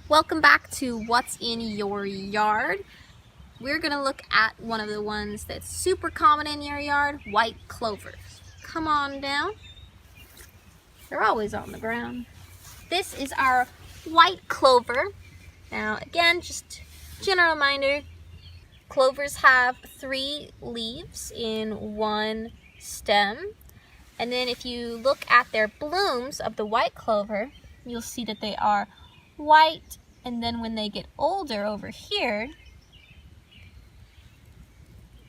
Welcome back to What's in Your Yard. We're going to look at one of the ones that's super common in your yard, white clover. Come on down. They're always on the ground. This is our white clover. Now again, just general reminder, clovers have 3 leaves in one stem. And then if you look at their blooms of the white clover, you'll see that they are white, and then when they get older over here,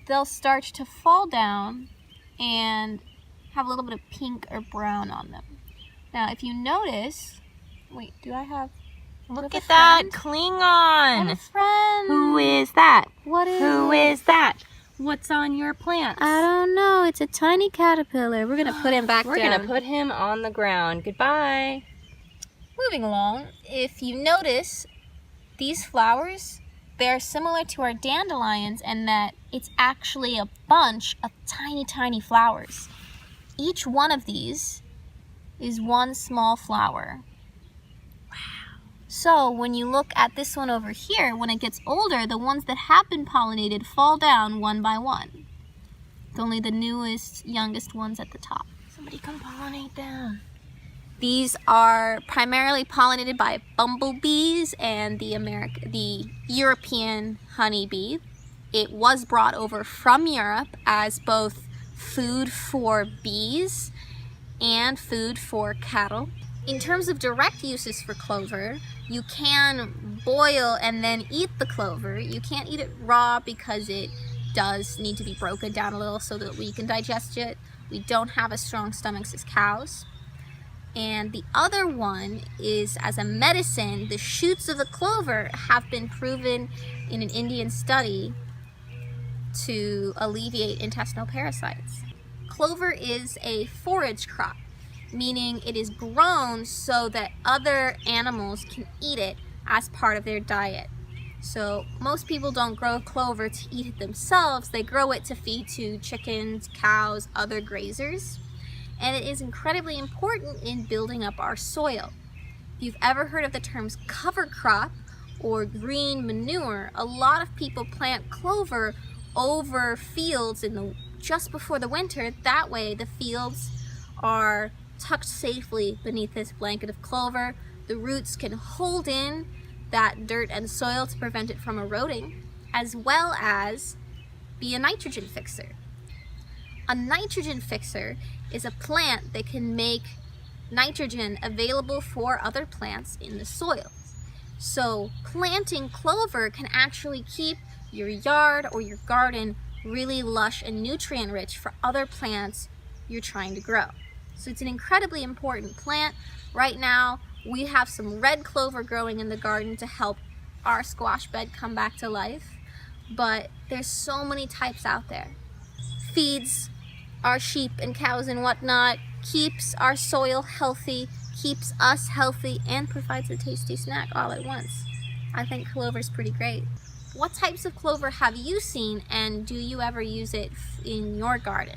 they'll start to fall down and have a little bit of pink or brown on them. Now if you notice, wait, do I have, look at that Klingon. I have a friend. Who is that? What is Who it? is that? What's on your plants? I don't know. It's a tiny caterpillar. We're gonna put him back down. We're gonna put him on the ground. Goodbye. Moving along, if you notice, these flowers, they're similar to our dandelions in that it's actually a bunch of tiny, tiny flowers. Each one of these is one small flower. Wow. So when you look at this one over here, when it gets older, the ones that have been pollinated fall down one by one. It's only the newest, youngest ones at the top. Somebody come pollinate them. These are primarily pollinated by bumblebees and the European honeybee. It was brought over from Europe as both food for bees and food for cattle. In terms of direct uses for clover, you can boil and then eat the clover. You can't eat it raw because it does need to be broken down a little so that we can digest it. We don't have as strong stomachs as cows. And the other one is as a medicine. The shoots of the clover have been proven in an Indian study to alleviate intestinal parasites. Clover is a forage crop, meaning it is grown so that other animals can eat it as part of their diet. So most people don't grow clover to eat it themselves. They grow it to feed to chickens, cows, other grazers. And it is incredibly important in building up our soil. If you've ever heard of the terms cover crop or green manure, a lot of people plant clover over fields just before the winter. That way the fields are tucked safely beneath this blanket of clover. The roots can hold in that dirt and soil to prevent it from eroding, as well as be a nitrogen fixer. A nitrogen fixer is a plant that can make nitrogen available for other plants in the soil. So planting clover can actually keep your yard or your garden really lush and nutrient rich for other plants you're trying to grow. So it's an incredibly important plant. Right now we have some red clover growing in the garden to help our squash bed come back to life, but there's so many types out there. Feeds our sheep and cows and whatnot, keeps our soil healthy, keeps us healthy, and provides a tasty snack all at once. I think clover's pretty great. What types of clover have you seen, and do you ever use it in your garden?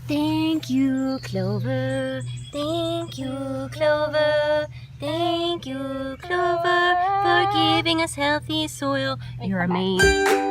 Thank you, Clover. Thank you, Clover. Thank you, Clover, for giving us healthy soil. You're amazing.